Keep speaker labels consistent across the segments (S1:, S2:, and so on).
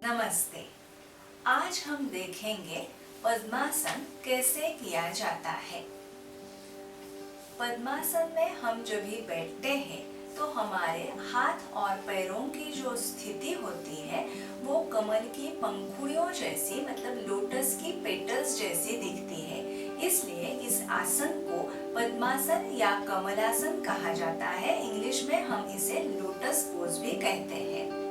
S1: नमस्ते। आज हम देखेंगे पद्मासन कैसे किया जाता है। पद्मासन में हम जब भी बैठते हैं तो हमारे हाथ और पैरों की जो स्थिति होती है वो कमल की पंखुड़ियों जैसी मतलब लोटस की पेटल्स जैसी दिखती है। इसलिए इस आसन को पद्मासन या कमलासन कहा जाता है। इंग्लिश में हम इसे लोटस पोज भी कहते हैं।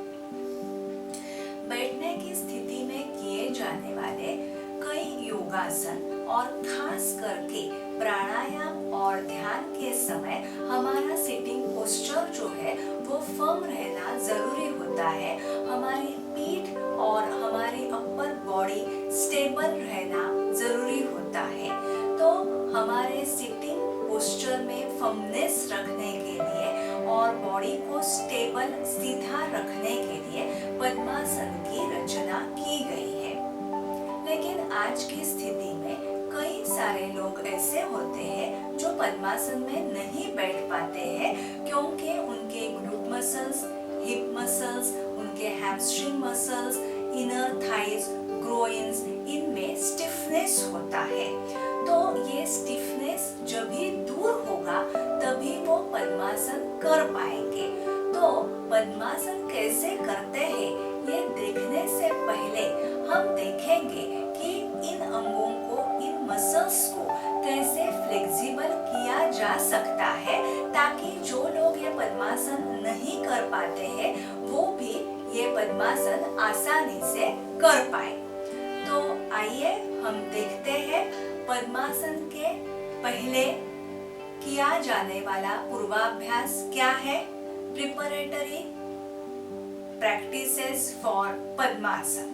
S1: बैठने की स्थिति में किए जाने वाले कई योगासन और खास करके प्राणायाम और ध्यान के समय हमारा सिटिंग पोस्चर जो है वो फर्म रहना जरूरी होता है। हमारी पीठ और हमारी अपर बॉडी स्टेबल रहना जरूरी होता है। तो हमारे सिटिंग पोस्चर में फर्मनेस रखने के लिए और बॉडी को स्टेबल सीधा रखने के लिए पद्मासन की रचना की गई है। लेकिन आज की स्थिति में कई सारे लोग ऐसे होते हैं जो पद्मासन में नहीं बैठ पाते हैं क्योंकि उनके ग्लूट मसल्स, हिप मसल्स, उनके हैमस्ट्रिंग मसल्स, इनर थाइज, ग्रोइन्स इनमें स्टिफनेस होता है। तो ये स्टिफनेस जब भी दूर होगा तभी वो पद्मासन कर पाएंगे। तो पद्मासन कैसे करते हैं ये देखने से पहले हम देखेंगे कि इन अंगों को, इन मसल्स को कैसे फ्लेक्सिबल किया जा सकता है ताकि जो लोग ये पद्मासन नहीं कर पाते हैं वो भी ये पद्मासन आसानी से कर पाए। तो आइए हम देखते हैं पद्मासन के पहले किया जाने वाला पूर्वाभ्यास क्या है। प्रिपरेटरी प्रैक्टिसेस फॉर पद्मासन।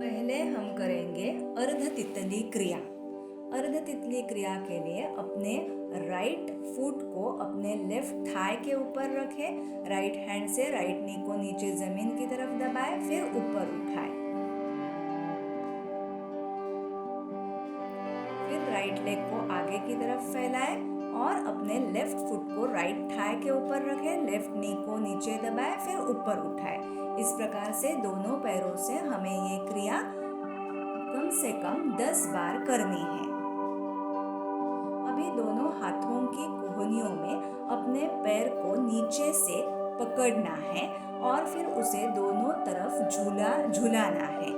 S1: पहले हम करेंगे अर्ध तितली क्रिया। अर्ध तितली क्रिया के लिए अपने राइट फुट को अपने लेफ्ट थाई के ऊपर रखें। राइट हैंड से राइट नी को नीचे जमीन की तरफ दबाएं, फिर ऊपर उठाएं। फिर राइट लेग को आगे की तरफ फैलाएं और अपने लेफ्ट फुट को राइट थाई के ऊपर रखें। लेफ्ट नी को नीचे दबाएं, फिर ऊपर उठाएं। इस प्रकार से दोनों पैरों से हमें ये क्रिया कम से कम 10 बार करनी है। अभी दोनों हाथों की कोहनियों में अपने पैर को नीचे से पकड़ना है और फिर उसे दोनों तरफ झुलाना है।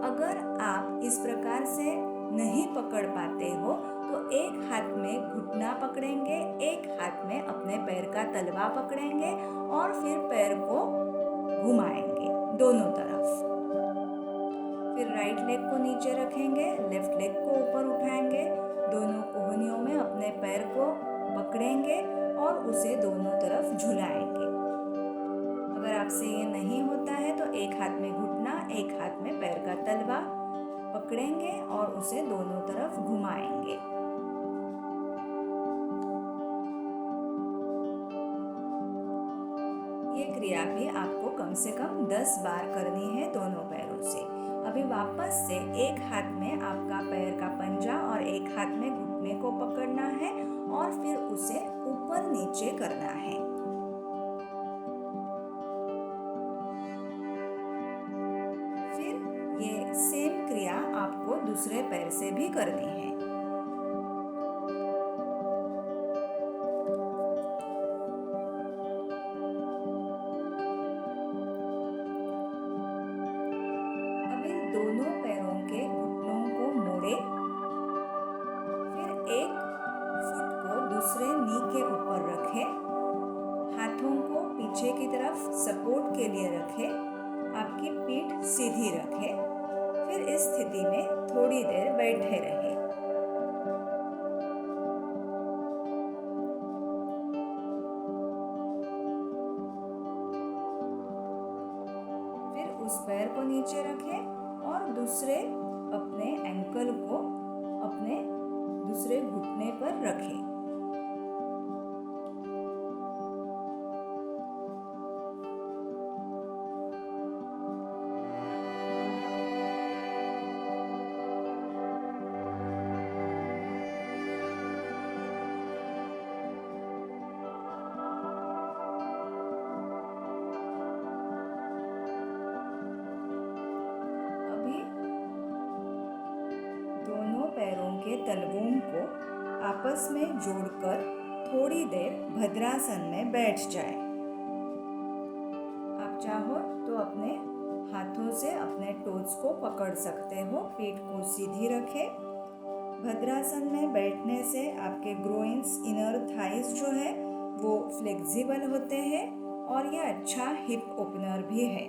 S1: अगर आप इस प्रकार से नहीं पकड़ पाते हो तो एक हाथ में घुटना पकड़ेंगे, एक हाथ में अपने पैर का तलवा पकड़ेंगे और फिर पैर को घुमाएंगे दोनों तरफ। फिर राइट लेग को नीचे रखेंगे, लेफ्ट लेग को ऊपर उठाएंगे, दोनों कोहनियों में अपने पैर को पकड़ेंगे और उसे दोनों तरफ झुलाएंगे। अगर आपसे ये नहीं होता है तो एक हाथ में घुटना, एक हाथ में पैर का तलवा पकड़ेंगे और उसे दोनों तरफ घुमाएंगे। ये क्रिया भी आपको कम से कम 10 बार करनी है दोनों पैरों से। अभी वापस से एक हाथ में आपका पैर का पंजा और एक हाथ में घुटने को पकड़ना है और फिर उसे ऊपर नीचे करना है। फिर ये सेम क्रिया आपको दूसरे पैर से भी करनी है। दोनों पैरों के घुटनों को मोड़े, फिर एक फुट को दूसरे नी के ऊपर रखें, हाथों को पीछे की तरफ सपोर्ट के लिए रखें, आपकी पीठ सीधी रखें। फिर इस स्थिति में थोड़ी देर बैठे रहें। फिर उस पैर को नीचे रखें और दूसरे अपने एंकल को अपने दूसरे घुटने पर रखें।
S2: के तलवों को आपस में जोड़कर थोड़ी देर भद्रासन में बैठ जाए। आप चाहो तो अपने हाथों से अपने टोज को पकड़ सकते हो। पीठ को सीधी रखें। भद्रासन में बैठने से आपके ग्रोइन्स, इनर थाइस जो है वो फ्लेक्सिबल होते हैं और यह अच्छा हिप ओपनर भी है।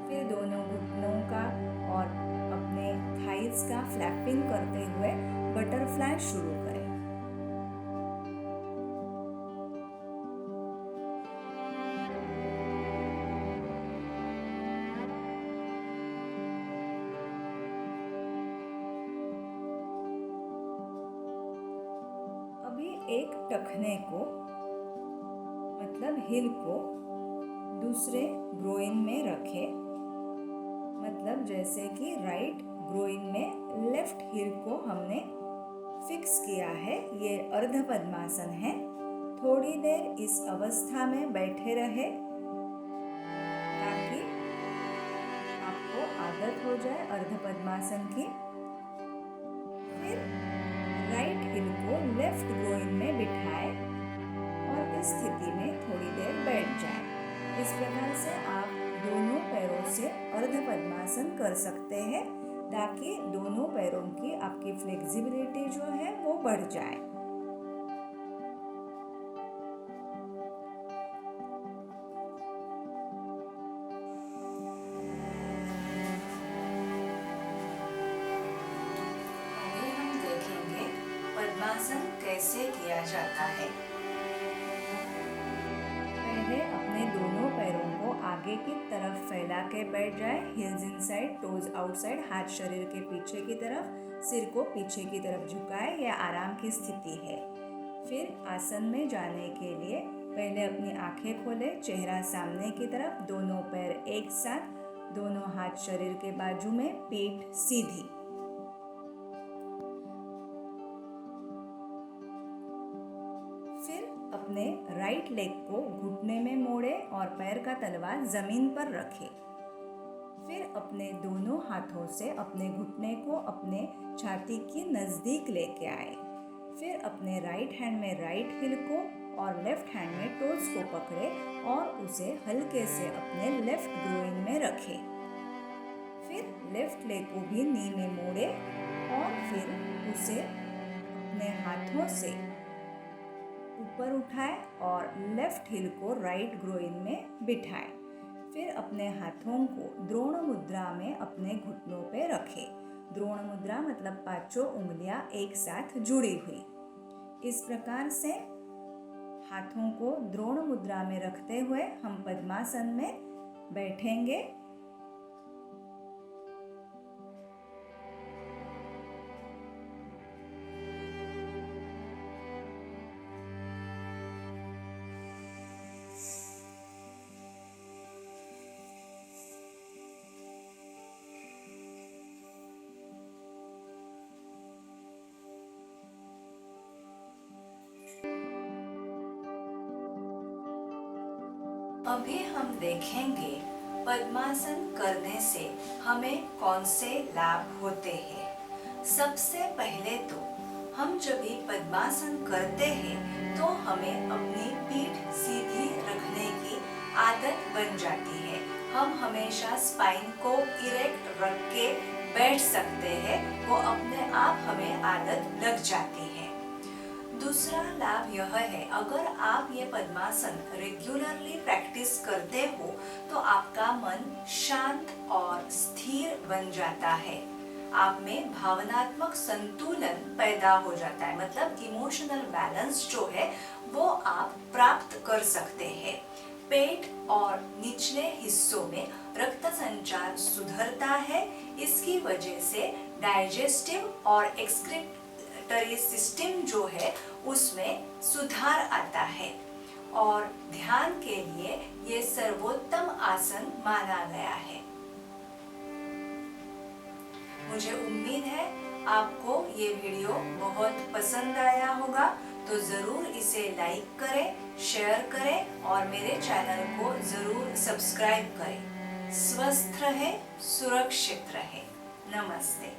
S2: फिर दोनों घुटनों का और अपने थाइस का फ्लैपिंग करते हुए बटरफ्लाई शुरू करें। अभी एक टखने को मतलब हिल को दूसरे ग्रोइन में रखें। मतलब जैसे कि राइट ग्रोइन में लेफ्ट हिल को हमने फिक्स किया है। ये अर्ध पद्मासन है। थोड़ी देर इस अवस्था में बैठे रहे ताकि आपको आदत हो जाए अर्ध पद्मासन की। फिर राइट हिल को लेफ्ट ग्रोइन में बिठाए और इस स्थिति में थोड़ी देर बैठ जाए। इस प्रकार से आप दोनों पैरों से अर्ध पद्मासन कर सकते हैं ताकि दोनों पैरों की आपकी फ्लेक्सिबिलिटी जो है वो बढ़ जाए।
S1: आगे हम देखेंगे पद्मासन कैसे किया जाता है।
S2: पहले अपने दोनों पैरों को आगे की तरफ फैला के बैठ जाए। हिल्स इनसाइड, टोज आउटसाइड, हाथ शरीर के पीछे की तरफ, सिर को पीछे की तरफ झुकाए। यह आराम की स्थिति है। फिर आसन में जाने के लिए पहले अपनी आंखें खोले, चेहरा सामने की तरफ, दोनों पैर एक साथ, दोनों हाथ शरीर के बाजू में, पीठ सीधी। फिर अपने राइट लेग को घुटने में मोड़े और पैर का तलवा जमीन पर रखें। फिर अपने दोनों हाथों से अपने घुटने को अपने छाती के नजदीक लेके आए। फिर अपने राइट हैंड में राइट हिल को और लेफ्ट हैंड में टोज को पकड़े और उसे हल्के से अपने लेफ्ट ग्रोइन में रखें। फिर लेफ्ट लेग को भी नी में मोड़े और फिर उसे अपने हाथों से ऊपर उठाए और लेफ्ट हिल को राइट ग्रोइन में बिठाए। फिर अपने हाथों को द्रोण मुद्रा में अपने घुटनों पे रखें। द्रोण मुद्रा मतलब पांचों उंगलियां एक साथ जुड़ी हुई। इस प्रकार से हाथों को द्रोण मुद्रा में रखते हुए हम पद्मासन में बैठेंगे।
S1: अभी हम देखेंगे पद्मासन करने से हमें कौन से लाभ होते हैं। सबसे पहले तो हम जब भी पद्मासन करते हैं तो हमें अपनी पीठ सीधी रखने की आदत बन जाती है। हम हमेशा स्पाइन को इरेक्ट रख के बैठ सकते हैं। वो अपने आप हमें आदत लग जाती है। दूसरा लाभ यह है, अगर आप ये पद्मासन रेगुलरली प्रैक्टिस करते हो तो आपका मन शांत और स्थिर बन जाता है। आप में भावनात्मक संतुलन पैदा हो जाता है। मतलब इमोशनल बैलेंस जो है वो आप प्राप्त कर सकते हैं। पेट और निचले हिस्सों में रक्त संचार सुधरता है। इसकी वजह से डाइजेस्टिव और एक्सक्रीटरी सिस्टम जो है उसमें सुधार आता है और ध्यान के लिए ये सर्वोत्तम आसन माना गया है। मुझे उम्मीद है आपको ये वीडियो बहुत पसंद आया होगा तो ज़रूर इसे लाइक करें, शेयर करें और मेरे चैनल को ज़रूर सब्सक्राइब करें। स्वस्थ रहें, सुरक्षित रहें। नमस्ते।